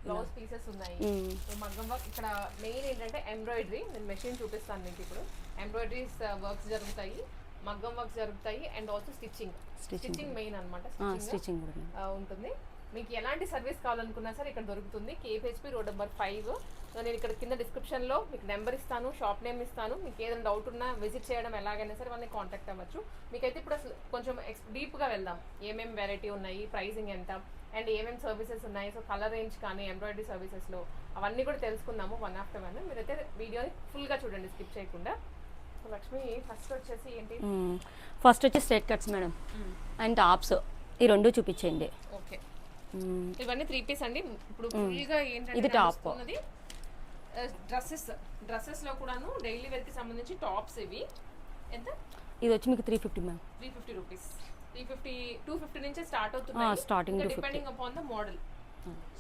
Blouse pieces ఉన్నాయి. మగ్గం work ఇక్కడ మెయిన్ ఏంటంటే ఎంబ్రాయిడరీ. నేను మెషిన్ చూపిస్తాను మీకు ఇప్పుడు. ఎంబ్రాయిడరీస్ వర్క్స్ జరుగుతాయి, మగ్గం వర్క్స్ జరుగుతాయి, అండ్ ఆల్సో స్టిచ్చింగ్ మెయిన్ అనమాట. స్టిచ్చింగ్ ఉంటుంది. మీకు ఎలాంటి సర్వీస్ కావాలనుకున్నా సరే ఇక్కడ దొరుకుతుంది. KPHP road number 5. నేను ఇక్కడ కింద డిస్క్రిప్షన్లో మీకు నెంబర్ ఇస్తాను, షాప్ నేమ్ ఇస్తాను. మీకు ఏదైనా డౌట్ ఉన్నా విజిట్ చేయడం ఎలాగైనా సరే వాళ్ళని కాంటాక్ట్ అవ్వచ్చు. మీకైతే ఇప్పుడు అసలు కొంచెం డీప్గా వెళ్దాం. ఏమేమి వెరైటీ ఉన్నాయి, ప్రైసింగ్ ఎంత, అండ్ ఏమేమి సర్వీసెస్ ఉన్నాయి. సో కలర్ రేంజ్ కానీ ఎంబ్రాయిడరీ సర్వీసెస్లో అవన్నీ కూడా తెలుసుకుందాము వన్ ఆఫ్టర్ వన్. మీరైతే వీడియోని ఫుల్గా చూడండి, స్కిప్ చేయకుండా. లక్ష్మి ఫస్ట్ వచ్చేసి ఏంటి? ఫస్ట్ వచ్చి straight cuts madam and tops, ఈ రెండు చూపించండి. ఓకే, ఇవన్నీ 3 పీస్ అండి. ఇప్పుడు ఫుల్గా ఏంటంటే ఇది టాప్ ఉన్నది డ్రెస్సెస్ లో కూడాను డైలీ వేర్ కి సంబంధించి టాప్స్. ఇవి ఎంత? ఇది వచ్చి మీకు 350 మ్యామ్. 350 రూపీస్. 350 250 నుంచి స్టార్ట్ అవుతుంది. Starting depending upon the model.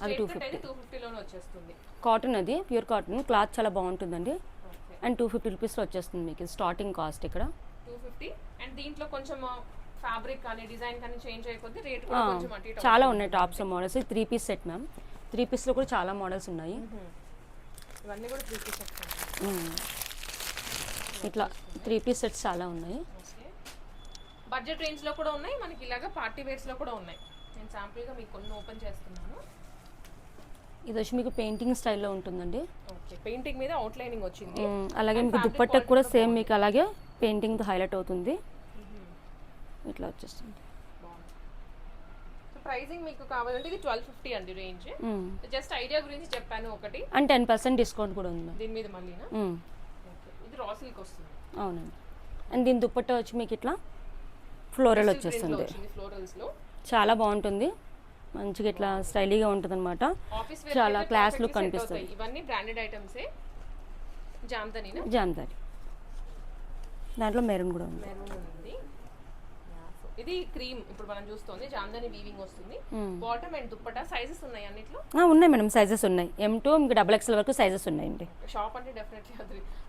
అది 250. 250 లోనే వచ్చేస్తుంది. కాటన్, అది ప్యూర్ కాటన్, క్లాత్ చాలా బాగుంటుందండి. అండ్ 250 రూపీస్లో వచ్చేస్తుంది మీకు స్టార్టింగ్ కాస్ట్ ఇక్కడ 250. అండ్ దీంట్లో కొంచెం ఫ్యాబ్రిక్ కానీ డిజైన్ కానీ చేంజ్ అయిపోతే రేట్ కూడా కొంచెం అటు చాలా ఉన్నాయి tops models. 3 piece set ma'am. 3 పీస్లో కూడా చాలా మోడల్స్ ఉన్నాయి. ఇవన్నీ కూడా 3 పీస్ సెట్స్. ఇట్లా 3 పీస్ సెట్స్ చాలా ఉన్నాయి. బడ్జెట్ రేంజ్ లో కూడా ఉన్నాయి, మనకి ఇలాగా పార్టీ వేర్స్ లో కూడా ఉన్నాయి. నేను శాంపుల్ గా మీకు కొన్ని ఓపెన్ చేస్తున్నాను. ఇది వచ్చి మీకు పెయింటింగ్ స్టైల్లో ఉంటుందండి. ఓకే, పెయింటింగ్ మీద అవుట్ లైనింగ్ వచ్చింది. అలాగే మీకు దుప్పట్టకు కూడా సేమ్ మీకు అలాగే పెయింటింగ్ తో హైలైట్ అవుతుంది. ఇట్లా వచ్చేస్తుంది. ప్రైసింగ్ మీకు కావాలంటే ఇది 1250 అండి రేంజ్. జస్ట్ ఐడియా గురించి చెప్పాను ఒకటి. అండ్ 10% డిస్కౌంట్ కూడా ఉంది దీని మీద మళ్ళీనా. ఇది రా సిల్క్ వస్తుంది. అవునండి. అండ్ దీని దుప్పట్ట వచ్చి మీకు ఇట్లా ఫ్లోరల్ వచ్చేస్తుంది. ఫ్లోరల్స్ లో చాలా బాగుంటుంది, మంచిగా ఇట్లా స్టైలీగా ఉంటుంది అనమాట. చాలా క్లాస్ లుక్ కనిపిస్తుంది. ఇవన్నీ బ్రాండెడ్ ఐటమ్స్. జామ్దాని దాంట్లో మెరూన్ కూడా ఉంది. ఇది క్రీమ్ ఇప్పుడు మనం చూస్తుంది. జామ్దాని వీవింగ్ వస్తుంది. బాటమ్ అండ్ దుప్పట్టా సైజెస్ ఉన్నాయి అన్నిట్లో. ఉన్నాయి మేడం, సైజెస్ ఉన్నాయి. M2 మీకు XXL వరకు సైజెస్ ఉన్నాయండి. షాప్ అంటే డెఫినెట్లీ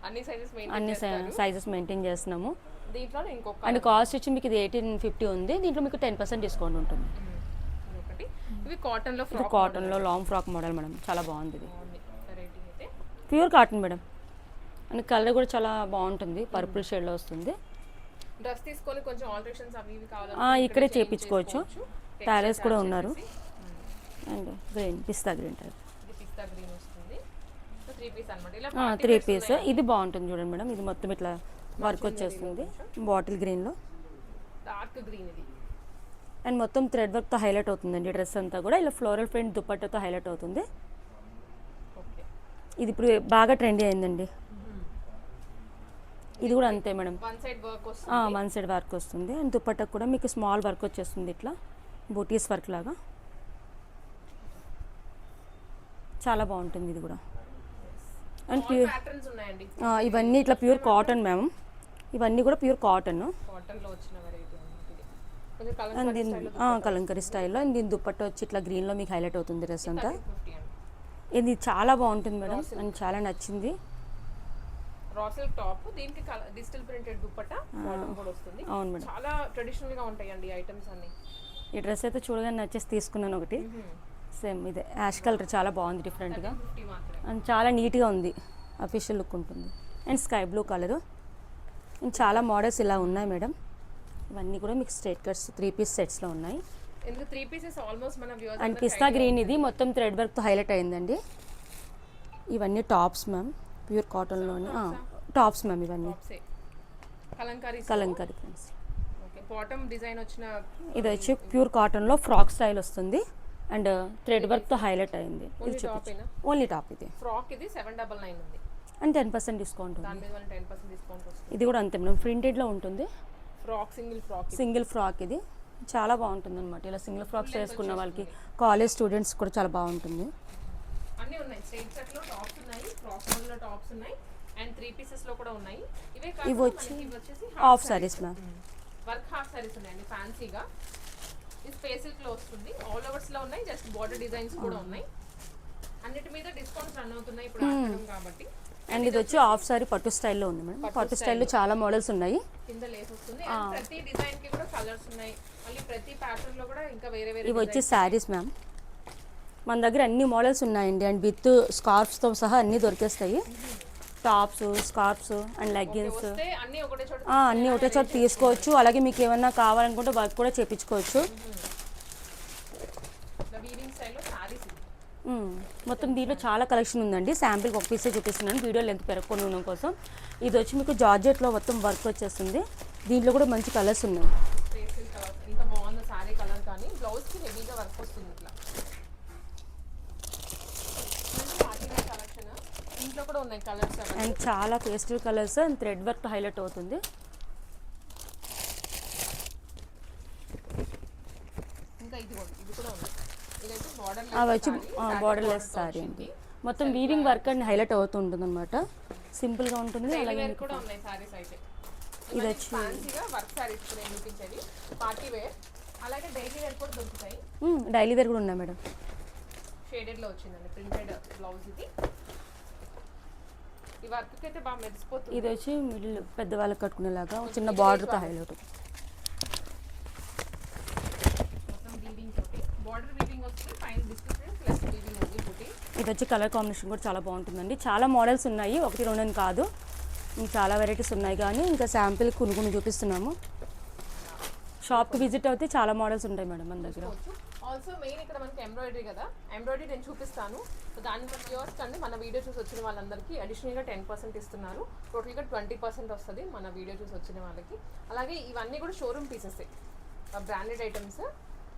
అన్ని సైజెస్ మెయింటైన్ చేస్తున్నాము. దీంట్లో ఇంకొక అండ్ కాస్ట్ వచ్చి మీకు ఇది 1850 ఉంది. దీంట్లో మీకు 10% డిస్కౌంట్ ఉంటుంది. ఇవి కాటన్ లో లాంగ్ ఫ్రాక్ మోడల్ మేడం, చాలా బాగుంది. ఇది వెరైటీ అయితే pure cotton madam. And colour కూడా చాలా బాగుంటుంది, పర్పుల్ షేడ్ లో వస్తుంది. డ్రెస్ తీసుకొని కొంచెం ఆల్టరేషన్స్ అవి ఇవి కావాలి ఇక్కడే చేయించుకోవచ్చు. టైలర్స్ కూడా ఉన్నారు. And green, pista green type. ఇది పిస్తా గ్రీన్ వస్తుంది. 3 పీస్ అన్నమాట. ఇలా 3 పీస్. ఇది బాగుంటుంది చూడండి మేడం. ఇది మొత్తం ఇట్లా వర్క్ వచ్చేస్తుంది బాటిల్ గ్రీన్ లో. డార్క్ గ్రీన్ ఇది. అండ్ మొత్తం థ్రెడ్ వర్క్ తో హైలైట్ అవుతుందండి డ్రెస్ అంతా కూడా. ఇలా ఫ్లోరల్ ప్రింట్ దుపట్టాతో హైలైట్ అవుతుంది. ఇది ఇప్పుడు బాగా ట్రెండీ అయిందండి. ఇది కూడా అంతే మేడం, వన్ సైడ్ వర్క్ వస్తుంది. అండ్ దుపట్టకు కూడా మీకు స్మాల్ వర్క్ వచ్చేస్తుంది, ఇట్లా బూటీస్ వర్క్ లాగా. చాలా బాగుంటుంది ఇది కూడా. అండ్ ప్యూర్ ఇవన్నీ ఇట్లా ప్యూర్ కాటన్ మ్యామ్. ఇవన్నీ కూడా ప్యూర్ కాటన్. అండ్ దీని కలంకరీ స్టైల్లో. అండ్ దీని దుపట్ట వచ్చి ఇట్లా గ్రీన్లో మీకు హైలైట్ అవుతుంది డ్రెస్ అంతా. ఇది చాలా బాగుంటుంది మేడం, అండ్ చాలా నచ్చింది. రాసిల్ టాప్, దీనికి డిజిటల్ ప్రింటెడ్ దుపట్టా బాటమ్ కూడా వస్తుంది. అవును మేడం, చాలా ట్రెడిషనల్ గా ఉంటాయండి ఐటమ్స్ అన్ని. ఈ డ్రెస్ అయితే చూడగానే నచ్చేసి తీసుకున్నాను ఒకటి. సేమ్ ఇదే యాష్ కలర్, చాలా బాగుంది డిఫరెంట్గా. అండ్ చాలా నీట్గా ఉంది, అఫీషియల్ లుక్ ఉంటుంది. And sky blue colour. And చాలా మోడల్స్ ఇలా ఉన్నాయి మేడం. ఇవన్నీ కూడా మీకు స్ట్రైట్ కట్స్ 3 పీస్ సెట్స్లో ఉన్నాయి. అండ్ పిస్తా గ్రీన్, ఇది మొత్తం థ్రెడ్ వర్క్తో హైలైట్ అయిందండి. ఇవన్నీ టాప్స్ మ్యామ్, ప్యూర్ కాటన్లోని టాప్స్ మ్యామ్. ఇవన్నీ కలంకారీ ప్రింట్స్. ఇది వచ్చి ప్యూర్ కాటన్లో ఫ్రాక్ స్టైల్ వస్తుంది. అండ్ థ్రెడ్ వర్క్తో హైలైట్ అయింది. ఇది చూపించు, ఓన్లీ టాప్. ఇది ఫ్రాక్, ఇది 799 ఉంది. అండ్ 10% డిస్కౌంట్ ఉంది. 10% డిస్కౌంట్ వస్తుంది. ఇది కూడా అంతే మేడం, ప్రింటెడ్లో ఉంటుంది. Frock, single frock. ఇది చాలా బాగుంటుంది అనమాట. ఇలా సింగిల్ ఫ్రాక్స్ వేసుకున్న వాళ్ళకి, కాలేజ్ స్టూడెంట్స్ కూడా చాలా బాగుంటుంది. అన్నీ ఉన్నాయి. స్ట్రైట్ సెట్ లో టాప్స్ ఉన్నాయి, ఫ్రాక్ మోడల్ లో టాప్స్ ఉన్నాయి, అండ్ 3 పీసెస్ లో కూడా ఉన్నాయి. ఇవి వచ్చేసి half saris ma'am. Work half saris ఉన్నాయండి ఫ్యాన్సీగా. ఇది స్పేస్ సిల్క్ లో వస్తుంది. ఆల్ ఓవర్స్ లో ఉన్నాయి, జస్ట్ బార్డర్ డిజైన్స్ కూడా ఉన్నాయి. అన్నిటి మీద డిస్కౌంట్స్ రన్ అవుతున్నాయి ఇప్పుడు ఆఫర్ కాబట్టి. అండ్ ఇది వచ్చి హాఫ్ సారీ పట్టు స్టైల్లో ఉంది మేడం. పట్టు స్టైల్లో చాలా మోడల్స్ ఉన్నాయి. కింద లేస్ వస్తుంది. అండ్ ప్రతి డిజైన్ కి కూడా కలర్స్ ఉన్నాయి. మళ్ళీ ప్రతి ప్యాటర్న్ లో కూడా ఇంకా వేరే వేరే. ఇవి వచ్చి సారీస్ మ్యామ్. మన దగ్గర అన్ని మోడల్స్ ఉన్నాయండి, అండ్ విత్ స్కార్ఫ్స్తో సహా అన్నీ దొరికేస్తాయి. టాప్స్, స్కార్ఫ్స్ అండ్ లెగ్గిన్స్ వస్తే అన్నీ ఒకటే చోట అన్నీ ఒకటే చోట తీసుకోవచ్చు. అలాగే మీకు ఏమన్నా కావాలనుకుంటే వర్క్ కూడా చేయించుకోవచ్చు. వీవింగ్ స్టైల్లో సారీస్ మొత్తం దీంట్లో చాలా కలెక్షన్ ఉందండి. శాంపిల్కి ఒక పీసే చూపిస్తున్నాను వీడియో లెంత్ పెరగకుండా ఉండడం కోసం. ఇది వచ్చి మీకు జార్జెట్లో మొత్తం వర్క్ వచ్చేస్తుంది. దీంట్లో కూడా మంచి కలర్స్ ఉన్నాయి. పేస్టల్ కలర్ ఎంత బాగుందో సారీ కలర్, కానీ బ్లౌజ్కి హెవీగా వర్క్ వస్తుంది ఇట్లా. కలెక్షన్ ఇంట్లో కూడా ఉన్నాయి కలర్స్ అండ్ చాలా pastel colours and thread work highlight అవుతుంది. ఇంకా ఇది కూడా ఉంది. ఇదైతే అవి వచ్చి బార్డర్లెస్ సారీ అండి. మొత్తం వీవింగ్ వర్క్ అండ్ హైలైట్ అవుతుంటుంది అనమాట. సింపుల్గా ఉంటుంది. అలాగే కూడా ఉన్నాయి సారీస్ అయితే. ఇది వచ్చి ఫ్యాన్సీగా వర్క్ సారీస్ కూడా చూపించేది, పార్టీ వేర్, అలాగే డైలీ వేర్ కూడా దొరుకుతాయి. డైలీ వేర్ కూడా ఉన్నాయి మేడం. షేడెడ్లో వచ్చిందండి ప్రింటెడ్ బ్లౌజ్. ఇది ఈ వర్క్ అయితే బాగా మెరిసిపోతుంది. ఇది వచ్చి మిడిల్ పెద్దవాళ్ళకి కట్టుకునేలాగా చిన్న బార్డర్తో హైలైట్. మొత్తం వీవింగ్ తోటి బార్డర్ వీవింగ్ వస్తుంది, పైన డిస్క్రిప్షన్ ప్లస్ వీవింగ్ ఉంది బుటీ. ఇది వచ్చి కలర్ కాంబినేషన్ కూడా చాలా బాగుంటుందండి. చాలా మోడల్స్ ఉన్నాయి, 1-2 కాదు, ఇంకా చాలా వెరైటీస్ ఉన్నాయి. కానీ ఇంకా శాంపిల్ కొన్ని చూపిస్తున్నాము. షాప్కి విజిట్ అయితే చాలా మోడల్స్ ఉంటాయి మేడం మన దగ్గర. ఆల్సో మెయిన్ ఇక్కడ మనకి ఎంబ్రాయిడరీ కదా, ఎంబ్రాయిడరీ నేను చూపిస్తాను. సో దాని వ్యూవర్స్ అండి మన వీడియో చూసి వచ్చిన వాళ్ళందరికీ అడిషనల్గా 10% ఇస్తున్నారు. టోటల్గా 20% వస్తుంది మన వీడియో చూసి వచ్చిన వాళ్ళకి. అలాగే ఇవన్నీ కూడా showroom pieces, branded items,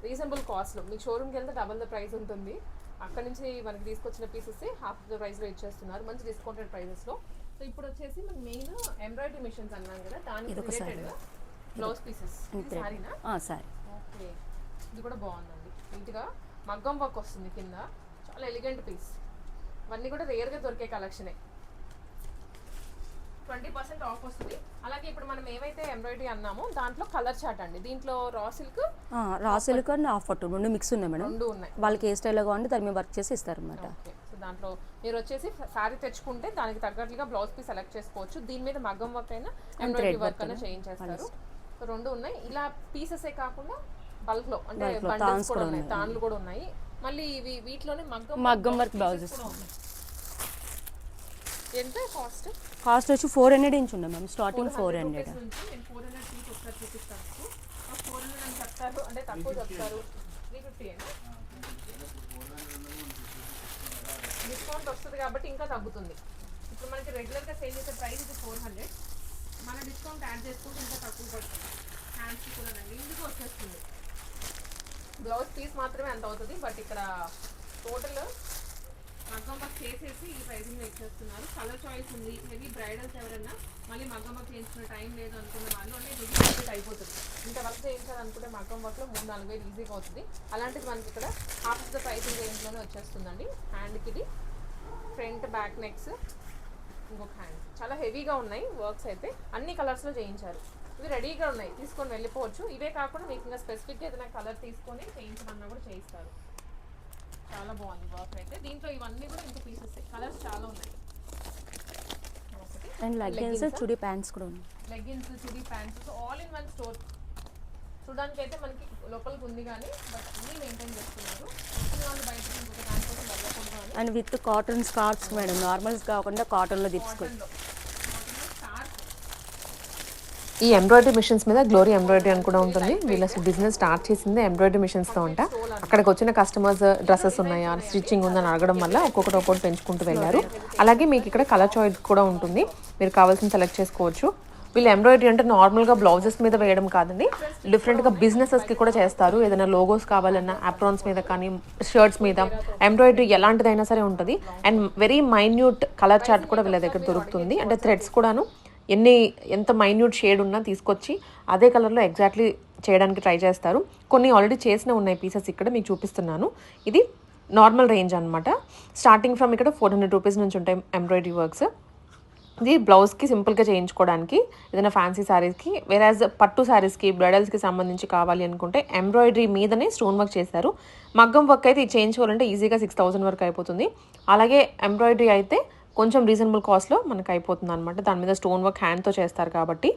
reasonable కాస్ట్లో. మీకు షోరూమ్కి వెళ్తే డబల్ ద ప్రైస్ ఉంటుంది. అక్కడ నుంచి మనకి తీసుకొచ్చిన పీసెస్ హాఫ్ ద ప్రైస్లో ఇచ్చేస్తున్నారు, మంచి డిస్కౌంటెడ్ ప్రైజెస్లో. సో ఇప్పుడు వచ్చేసి మనకి మెయిన్ ఎంబ్రాయిడరీ మిషన్స్ అన్నాం కదా, దానికి రిలేటెడ్ బ్లౌజ్ పీసెస్. సారీనా? సారీ. ఓకే, ఇది కూడా బాగుందండి. నీట్గా మగ్గం వర్క్ వస్తుంది కింద, చాలా ఎలిగెంట్ పీస్. ఇవన్నీ కూడా రేర్గా దొరికే కలెక్షనే. 20% ఆఫ్ వస్తుంది. అలాగే ఇప్పుడు మనం ఏవైతే ఎంబ్రాయిడరీ అన్నామో దాంట్లో కలర్ చార్ట్ అండి. దీంట్లో రా సిల్క్ అండ్ హాఫ్ పట్టు 2 మిక్స్ ఉన్నాయి మేడం. 2 ఉన్నాయి. వాళ్ళకి ఏ స్టైల్లో కావాలంటే దాని మీద వర్క్ చేసి ఇస్తారు అనమాట. ఓకే, సో దాంట్లో మీరు వచ్చేసి సారీ తెచ్చుకుంటే దానికి తగ్గట్టుగా బ్లౌజ్ పీస్ సెలెక్ట్ చేసుకోవచ్చు. దీని మీద మగ్గం వర్క్ అయినా ఎంబ్రాయిడరీ వర్క్ అయినా చేయించేస్తారు. సో 2 ఉన్నాయి. ఇలా పీసెసే కాకుండా బల్క్లో అంటే బండిల్స్ కూడా ఉన్నాయి, తాన్లు కూడా ఉన్నాయి. మళ్ళీ ఇవి వీటిలోనే మగ్గం వర్క్ బ్లౌజెస్. ఎంత కాస్ట్ వచ్చి 400 ఇంచ్ ఉంది మ్యామ్, స్టార్టింగ్ 400. నేను 400 పీస్ ఒకసారి చూపిస్తాను. 400 అని చెప్తారు అంటే తక్కువ చెప్తారు. 350 డిస్కౌంట్ వస్తుంది కాబట్టి ఇంకా తగ్గుతుంది. ఇప్పుడు మనకి రెగ్యులర్గా సేల్ చేసే ప్రైస్ ఇది 400, మన డిస్కౌంట్ యాడ్ చేసుకుంటే ఇంకా తక్కువ పడుతుంది. హ్యాండ్స్కి కూడా ఇందుకు వచ్చేస్తుంది. బ్లౌజ్ పీస్ మాత్రమే అంత అవుతుంది, బట్ ఇక్కడ టోటల్ మగ్గం వర్క్ చేసేసి ఈ ప్రైజింగ్లో ఇచ్చేస్తున్నారు. కలర్ చాయిస్ ఉంది. హెవీ బ్రైడల్స్ ఎవరైనా మళ్ళీ మగ్గం వర్క్ చేయించుకునే టైం లేదు అనుకున్న వాళ్ళు అంటే ఇది కంప్లీట్ అయిపోతుంది. ఇంత వర్క్ చేయించాలనుకుంటే మగ్గం వర్క్లో 3-4 వేలు ఈజీగా అవుతుంది. అలాంటిది మనకి ఇక్కడ హాఫ్ ఆఫ్ ద ప్రైజింగ్ రేంజ్లోనే వచ్చేస్తుందండి. హ్యాండ్కి ఇది ఫ్రంట్ బ్యాక్ నెక్స్, ఇంకొక హ్యాండ్. చాలా హెవీగా ఉన్నాయి వర్క్స్ అయితే, అన్ని కలర్స్లో చేయించారు. ఇవి రెడీగా ఉన్నాయి, తీసుకొని వెళ్ళిపోవచ్చు. ఇవే కాకుండా మీకు ఇంకా స్పెసిఫిక్గా ఏదైనా కలర్ తీసుకొని చేయించమన్నా కూడా చేయిస్తారు. చాలా బాగుంది వర్క్ అయితే. దీంట్లో ఇవన్నీ కూడా ఇంకా పీసెస్, కలర్స్ చాలా ఉన్నాయి. అండ్ లెగ్గిన్స్, చుడీ ప్యాంట్స్ కూడా ఉన్నాయి. Leggings, chudi pants all in one store. చూడడానికి అయితే మనకి లోపలికి ఉంది కానీ బట్ అన్నీ మెయింటైన్ చేస్తున్నారు. వచ్చిన వాళ్ళు బయటకి ఇంకొక దానికోసం వెళ్ళకూడదు అని. And with cotton scarves madam, normals కాకుండా కాటన్లో తీసుకోండి. ఈ ఎంబ్రాయిడరీ మిషన్స్ మీద గ్లోరీ ఎంబ్రాయిడరీ అని కూడా ఉంటుంది. వీళ్ళు అసలు బిజినెస్ స్టార్ట్ చేసింది ఎంబ్రాయిడరీ మిషన్స్తో అంట. అక్కడికి వచ్చిన కస్టమర్స్ డ్రెస్సెస్ ఉన్నాయా, స్టిచ్చింగ్ ఉందని అడగడం వల్ల ఒక్కొక్కటి పెంచుకుంటూ వెళ్ళారు. అలాగే మీకు ఇక్కడ కలర్ చాయిస్ కూడా ఉంటుంది, మీరు కావాల్సిన సెలెక్ట్ చేసుకోవచ్చు. వీళ్ళు ఎంబ్రాయిడరీ అంటే నార్మల్గా బ్లౌజెస్ మీద వేయడం కాదండి, డిఫరెంట్గా బిజినెసెస్కి కూడా చేస్తారు. ఏదైనా లోగోస్ కావాలన్నా అప్రాన్స్ మీద కానీ షర్ట్స్ మీద ఎంబ్రాయిడరీ ఎలాంటిదైనా సరే ఉంటుంది. And very minute colour chart కూడా వీళ్ళ దగ్గర దొరుకుతుంది. అంటే థ్రెడ్స్ కూడాను ఎంత మైన్యూట్ షేడ్ ఉన్నా తీసుకొచ్చి అదే కలర్లో ఎగ్జాక్ట్లీ చేయడానికి ట్రై చేస్తారు. కొన్ని ఆల్రెడీ చేసిన ఉన్నాయి పీసెస్ ఇక్కడ మీకు చూపిస్తున్నాను. ఇది నార్మల్ రేంజ్ అనమాట. స్టార్టింగ్ ఫ్రమ్ ఇక్కడ 400 రూపీస్ నుంచి ఉంటాయి ఎంబ్రాయిడరీ వర్క్స్. ఇది బ్లౌజ్కి సింపుల్గా చేయించుకోవడానికి, ఏదైనా ఫ్యాన్సీ శారీస్కి, వేరాజ్ పట్టు శారీస్కి, బ్రైడల్స్కి సంబంధించి కావాలి అనుకుంటే ఎంబ్రాయిడరీ మీదనే స్టోన్ వర్క్ చేశారు. మగ్గం వర్క్ అయితే ఇది చేయించుకోవాలంటే ఈజీగా 6000 వరకు అయిపోతుంది. అలాగే ఎంబ్రాయిడరీ అయితే కొంచెం రీజనబుల్ కాస్ట్లో మనకు అయిపోతుంది అనమాట. దాని మీద స్టోన్ వర్క్ హ్యాండ్తో చేస్తారు కాబట్టి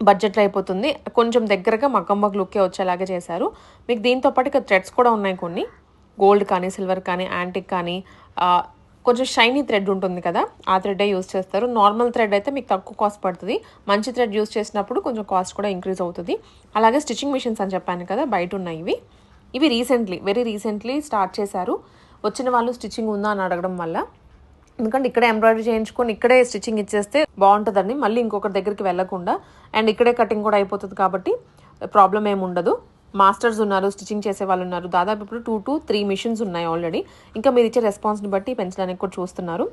బడ్జెట్లో అయిపోతుంది. కొంచెం దగ్గరగా మగ్గం వర్క్ లుక్కే వచ్చేలాగే చేశారు. మీకు దీంతో పాటు ఇక్కడ థ్రెడ్స్ కూడా ఉన్నాయి కొన్ని. గోల్డ్ కానీ సిల్వర్ కానీ యాంటిక్ కానీ కొంచెం షైనీ థ్రెడ్ ఉంటుంది కదా, ఆ థ్రెడ్డే యూస్ చేస్తారు. నార్మల్ థ్రెడ్ అయితే మీకు తక్కువ కాస్ట్ పడుతుంది, మంచి థ్రెడ్ యూస్ చేసినప్పుడు కొంచెం కాస్ట్ కూడా ఇంక్రీజ్ అవుతుంది. అలాగే స్టిచ్చింగ్ మిషన్స్ అని చెప్పాను కదా, బయట ఉన్నాయి ఇవి వెరీ రీసెంట్లీ స్టార్ట్ చేశారు. వచ్చిన వాళ్ళు స్టిచ్చింగ్ ఉందా అని అడగడం వల్ల, ఎందుకంటే ఇక్కడే ఎంబ్రాయిడరీ చేయించుకొని ఇక్కడే స్టిచ్చింగ్ ఇచ్చేస్తే బాగుంటుందని, మళ్ళీ ఇంకొకరి దగ్గరికి వెళ్ళకుండా, అండ్ ఇక్కడే కటింగ్ కూడా అయిపోతుంది కాబట్టి ప్రాబ్లం ఏమి ఉండదు. మాస్టర్స్ ఉన్నారు, స్టిచ్చింగ్ చేసే వాళ్ళు ఉన్నారు. దాదాపు ఇప్పుడు 2 to 3 మిషన్స్ ఉన్నాయి ఆల్రెడీ. ఇంకా మీరు ఇచ్చే రెస్పాన్స్ని బట్టి పెంచడానికి కూడా చూస్తున్నారు.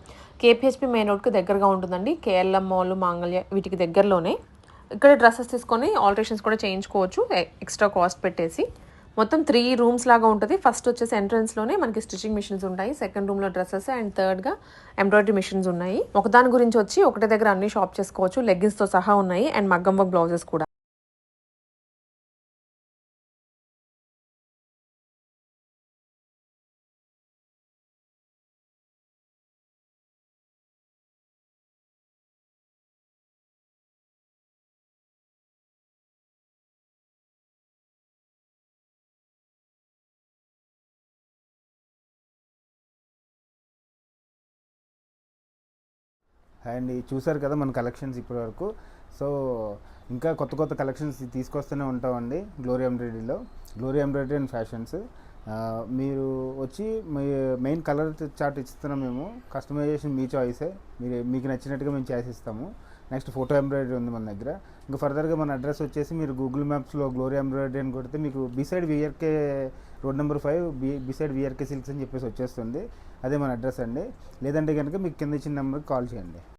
కేపీహెచ్పి మెయిన్ రోడ్కి దగ్గరగా ఉంటుందండి. కేఎల్ఎం మాల్, మాంగళ్య వీటికి దగ్గరలోనే. ఇక్కడ డ్రెస్సెస్ తీసుకొని ఆల్టరేషన్స్ కూడా చేయించుకోవచ్చు ఎక్స్ట్రా కాస్ట్ పెట్టేసి. మొత్తం 3 రూమ్స్ లాగా ఉంటుంది. ఫస్ట్ వచ్చేసి ఎంట్రన్స్లోనే మనకి స్టిచ్చింగ్ మిషన్స్ ఉంటాయి, సెకండ్ రూమ్లో డ్రెస్సెస్, అండ్ థర్డ్గా ఎంబ్రాయిడరీ మిషన్స్ ఉన్నాయి. ఒకదాని గురించి వచ్చి ఒకటే దగ్గర అన్ని షాప్ చేసుకోవచ్చు. లెగ్గిన్స్తో సహా ఉన్నాయి, అండ్ మగ్గం వర్క్ బ్లౌజెస్ కూడా. అండ్ చూసారు కదా మన కలెక్షన్స్ ఇప్పటి వరకు. సో ఇంకా కొత్త కొత్త కలెక్షన్స్ తీసుకొస్తూనే ఉంటామండి గ్లోరీ ఎంబ్రాయిడరీ అండ్ ఫ్యాషన్స్. మీరు వచ్చి మీ మెయిన్ కలర్ చార్ట్ ఇస్తున్నాం మేము, కస్టమైజేషన్ మీ చాయిసే, మీకు నచ్చినట్టుగా మేము చేసిస్తాము. నెక్స్ట్ ఫోటో ఎంబ్రాయిడరీ ఉంది మన దగ్గర. ఇంకా ఫర్దర్గా మన అడ్రస్ వచ్చేసి మీరు గూగుల్ మ్యాప్స్లో గ్లోరీ ఎంబ్రాయిడరీ అని కొడితే మీకు beside VRK road number 5 beside VRK silks అని చెప్పేసి వచ్చేస్తుంది. అదే మన అడ్రస్ అండి. లేదంటే కనుక మీకు కింద ఇచ్చిన నెంబర్కి కాల్ చేయండి.